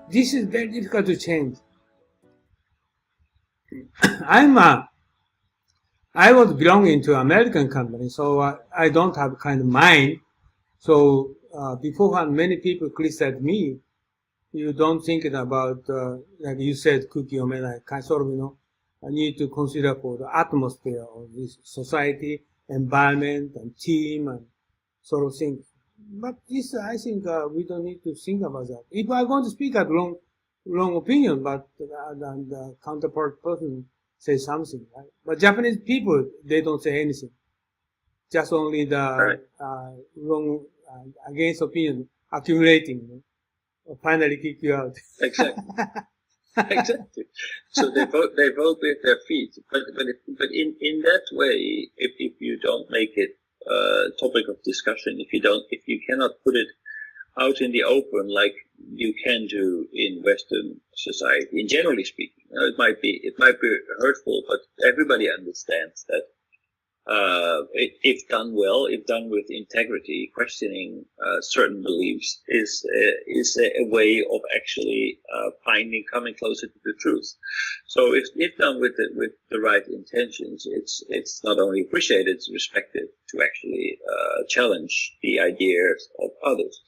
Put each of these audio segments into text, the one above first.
this is very difficult to change. I was belonging to American company, so I don't have kind of mind. So beforehand, many people criticized me. You don't think about, like you said, cookie or like sort of, I need to consider for the atmosphere of this society, environment, and team, and sort of things. But this, I think, we don't need to think about that. If I'm going to speak at wrong opinion, but the counterpart person says something, right? But Japanese people, they don't say anything. Just only the wrong against opinion accumulating. Finally kick you out. Exactly. Exactly. So they vote with their feet. But in that way, if you don't make it a topic of discussion, if you cannot put it out in the open like you can do in Western society, and generally speaking, it might be hurtful, but everybody understands that. If done well, if done with integrity, questioning certain beliefs is a way of actually coming closer to the truth. So if done with the right intentions, it's not only appreciated, it's respected to actually challenge the ideas of others.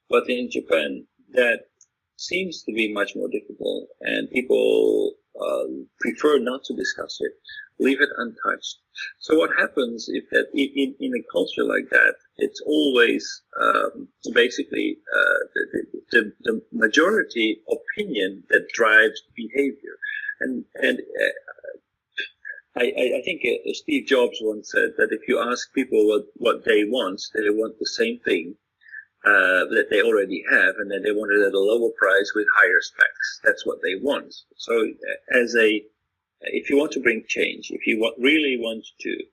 But in Japan, that seems to be much more difficult, and people prefer not to discuss it, leave it untouched. So what happens if that in a culture like that, it's always basically the majority opinion that drives behavior, and I think Steve Jobs once said that if you ask people what they want the same thing that they already have, and then they want it at a lower price with higher specs. That's what they want. So if you want to bring change, if you really want to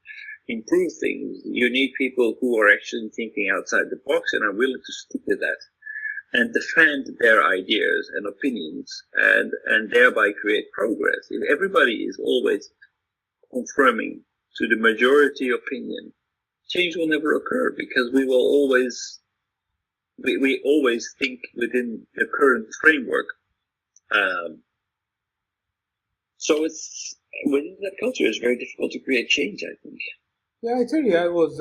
improve things, you need people who are actually thinking outside the box and are willing to stick to that and defend their ideas and opinions and thereby create progress. If everybody is always confirming to the majority opinion, change will never occur, because we will always think within the current framework. So it's within that culture, it's very difficult to create change, I think. Yeah, I tell you, I was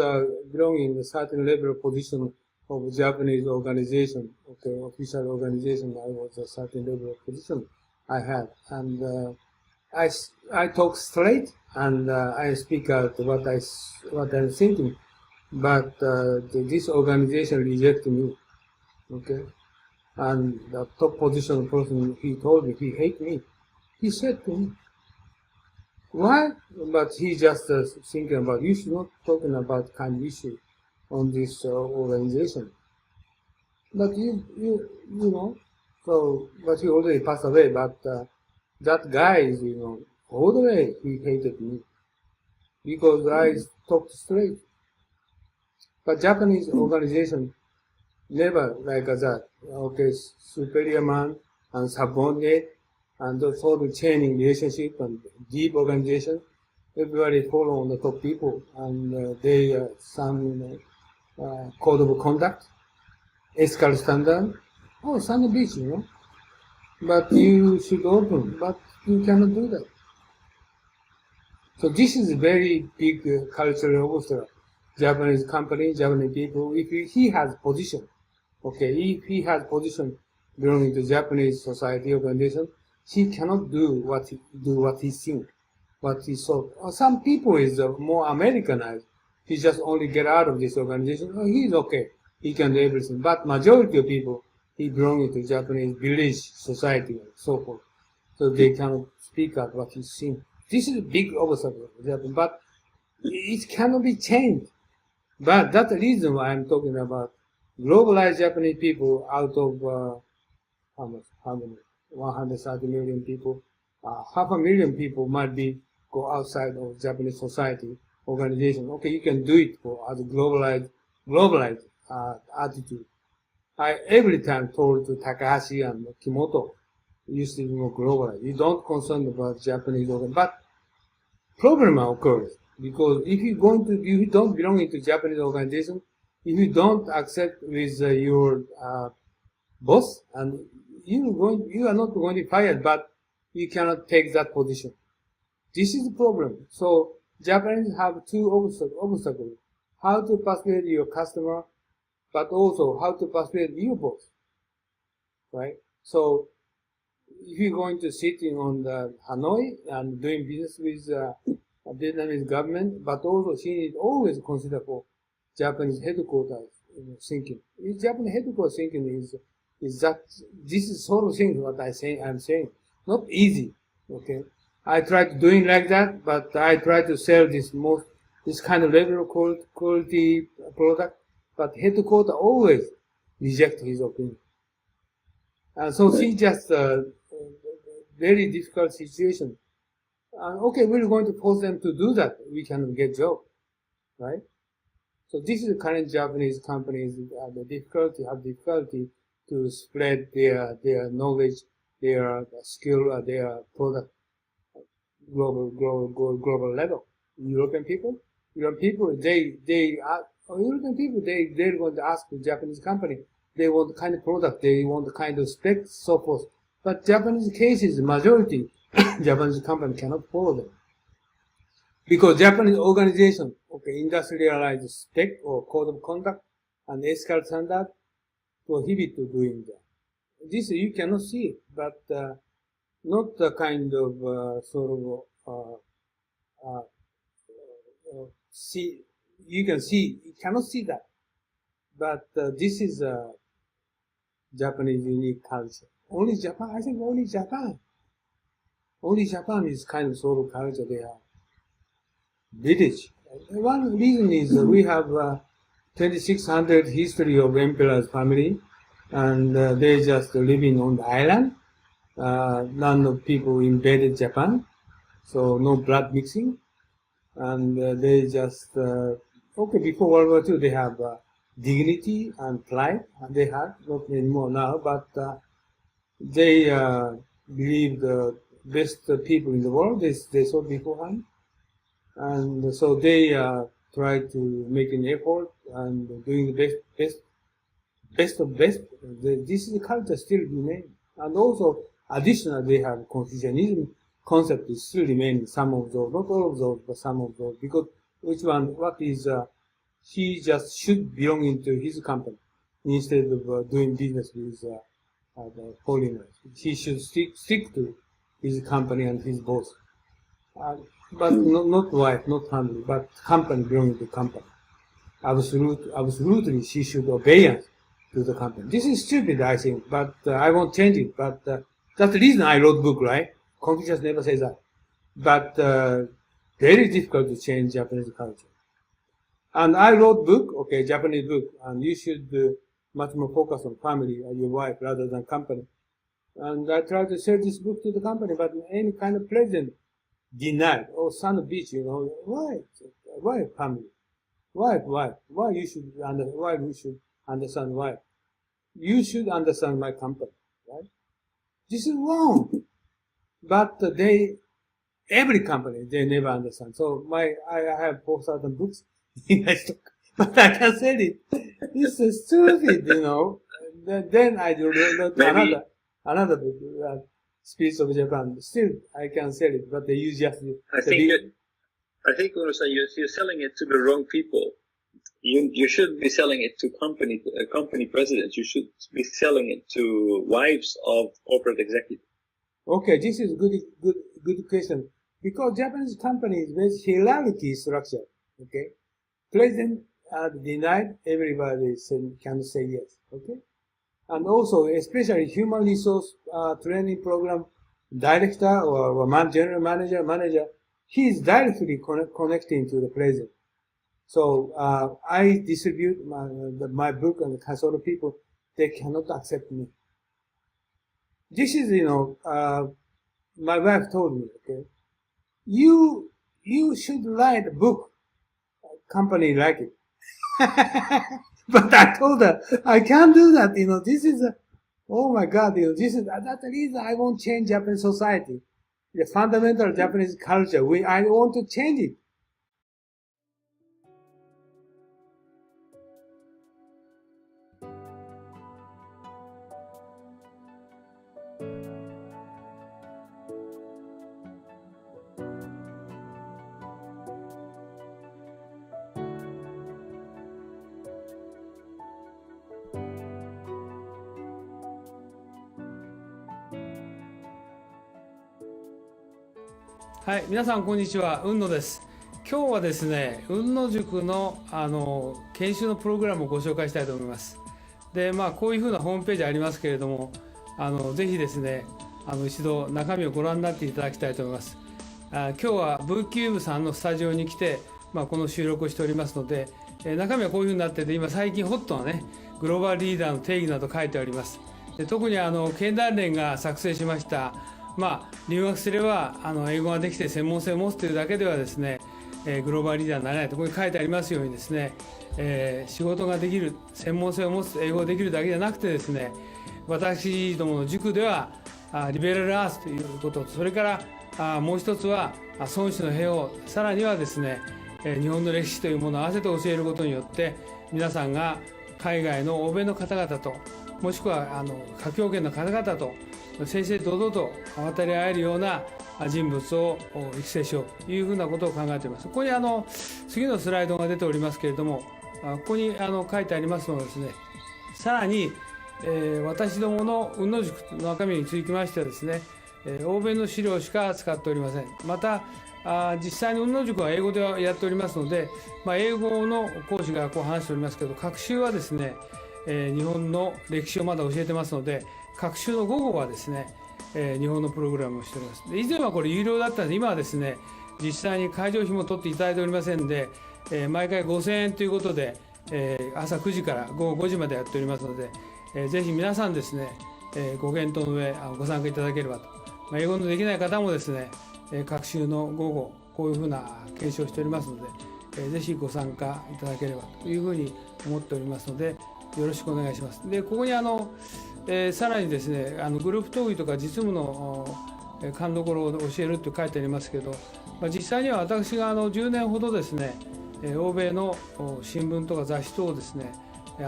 belonging in a certain level of position of a Japanese organization, official organization. I was a certain level of position I had, and I talk straight and I speak out what I'm thinking, but this organization rejected me. Okay, and the top position person, he told me he hate me. He said to me, "Why?" But he just thinking about, you should not talking about kind of issue on this organization. But you know, so but he already passed away. But that guy is all the way he hated me because I talked straight. But Japanese organization never like that. Okay, superior man and subordinate and sort of chaining relationship and deep organization. Everybody follow on the top people and they some code of conduct, ethical standard. Oh, some of this, But you should open, but you cannot do that. So this is a very big cultural obstacle. Japanese company, Japanese people, if he has position, if he has position belonging to Japanese society organization, he cannot do what he think, what he saw. Some people is more Americanized. He just only get out of this organization. Oh, he's okay. He can do everything. But majority of people, he belonging to Japanese village society and so forth. So they cannot speak out what he think. This is a big obstacle, but it cannot be changed. But that's the reason why I'm talking about globalized Japanese people out of how many? 130 million people. 500,000 people might go outside of Japanese society organization. Okay, you can do it as a globalized attitude. I every time told to Takahashi and Kimoto, you should be more globalized. You don't concern about Japanese organization, but problem occurs because if you don't belong into Japanese organization, if you don't accept with your boss, and you are not going to be fired, but you cannot take that position. This is the problem. So Japanese have two obstacles: how to persuade your customer, but also how to persuade your boss, right? So if you're going to sitting on the Hanoi and doing business with Vietnamese government, but also she need always consider for Japanese headquarters thinking. Japanese headquarters thinking is that this is sort of thing what I'm saying. Not easy. Okay. I try to doing like that, but I try to sell this kind of level of quality product, but headquarters always reject his opinion. And so she just very difficult situation. Okay, we're going to force them to do that. We cannot get job, right? So this is the current Japanese companies have difficulty to spread their knowledge, their skill, their product global level. European people, they're going to ask the Japanese company. They want the kind of product, they want the kind of specs, so forth. But Japanese cases, majority Japanese company cannot follow them. Because Japanese organization, okay, industrialized spec or code of conduct and ethical standard prohibit to doing that. This you cannot see it, but not the kind of see. You cannot see that. But this is Japanese unique culture. Only Japan, I think only Japan. Only Japan is kind of sort of culture they have. British. One reason is we have 2600 history of emperor's family, and they just living on the island. None of people invaded Japan, so no blood mixing, and they just okay. Before World War II, they have dignity and pride, and they had not anymore now, but they believe the best people in the world. They saw beforehand. And so they try to make an effort and doing the best of best. This is the culture still remain. And also, additionally, they have Confucianism concept is still remaining. Some of those, not all of those, but some of those. Because what is, he just should belong into his company instead of doing business with the foreigners. He should stick to his company and his boss. But not wife, not family, but company belonging to company. Absolutely, she should obey to the company. This is stupid, I think, but I won't change it. But that's the reason I wrote book, right? Confucius never says that. But very difficult to change Japanese culture. And I wrote book, okay, Japanese book, and you should much more focus on family or your wife rather than company. And I tried to sell this book to the company, but any kind of president denied. Oh, son of bitch, why family? Why we should understand why? You should understand my company, right? This is wrong. But every company, they never understand. So I have 4,000 books in my stock, but I can't sell it. This is stupid, Then I do another book, Spirits of Japan. Still, I can sell it, but they use just I think also you're selling it to the wrong people. You shouldn't be selling it to company presidents. You should be selling it to wives of corporate executives. Okay, this is good question. Because Japanese company is very hierarchy structure. Okay, president denied, everybody can say yes. Okay, and also especially human resource training program director or general manager, he is directly connecting to the president. So I distribute my book and the sort of people, they cannot accept me. This is, my wife told me, okay, you should write a book, company like it. But I told her, I can't do that, this is oh my God, this is, that's the reason I won't change Japanese society. The fundamental Japanese culture, I want to change it. はい、皆さんこんにちは、雲野です。今日はですね、雲野塾の研修のプログラムをご紹介したいと思います。で、こういうふうなホームページありますけれども、ぜひですね、一度中身をご覧になっていただきたいと思います。今日は VCube さんのスタジオに来て、この収録をしておりますので、中身はこういうふうになってて、今最近ホットなね、グローバルリーダーの定義など書いてあります。で、特に経団連が作成しました、留学すれば英語ができて専門性を持つというだけではですね、グローバルリーダーになれないとここに書いてありますようにですね、仕事ができる、専門性を持つ、英語ができるだけじゃなくてですね、私どもの塾ではリベラルアーツということ、それからもう一つは孫子の兵を、さらにはですね、日本の歴史というものを合わせて教えることによって皆さんが海外の欧米の方々と、もしくは華僑圏の方々と正々堂々と渡り合えるような人物を育成しようというふうなことを考えています。ここに次のスライドが出ておりますけれども、ここに書いてありますのはですね、さらに、私どもの雲野塾の中身につきましてはですね、欧米の資料しか使っておりません。また実際に雲野塾は英語でやっておりますので、英語の講師がこう話しておりますけど、学習はですね、日本の歴史をまだ教えてますので、学習の午後はですね、日本のプログラムをしております。で、以前はこれ有料だったので、今はですね、実際に会場費も取っていただいておりませんで、毎回5000円ということで、朝9時から午後5時までやっておりますので、ぜひ皆さんですね、ご検討の上ご参加いただければと。英語のできない方もですね、学習の午後、こういうふうな検証をしておりますので、ぜひご参加いただければというふうに思っておりますので、よろしくお願いします。で、ここにさらにですね、グループ討議とか実務の勘どころを教えると書いてありますけど、実際には私が10年ほどですね、欧米の新聞とか雑誌等をですね、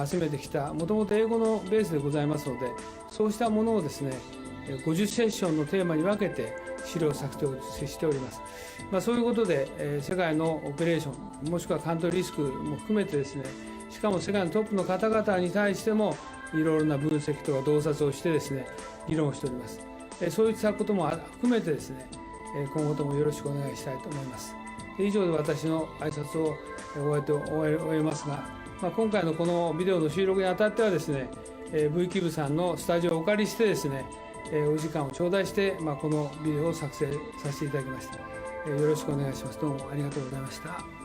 集めてきた、もともと英語のベースでございますので、そうしたものをですね、50セッションのテーマに分けて資料作成をしております。そういうことで、世界のオペレーション、もしくはカントリーリスクも含めてですね、しかも世界のトップの方々に対してもいろいろな分析とか洞察をしてですね、議論をしております。そういったことも含めてですね、今後ともよろしくお願いしたいと思います。以上で私の挨拶を終えますが、今回のこのビデオの収録にあたってはですね、VCube さんのスタジオをお借りしてですね、お時間を頂戴して、このビデオを作成させていただきました。よろしくお願いします。どうもありがとうございました。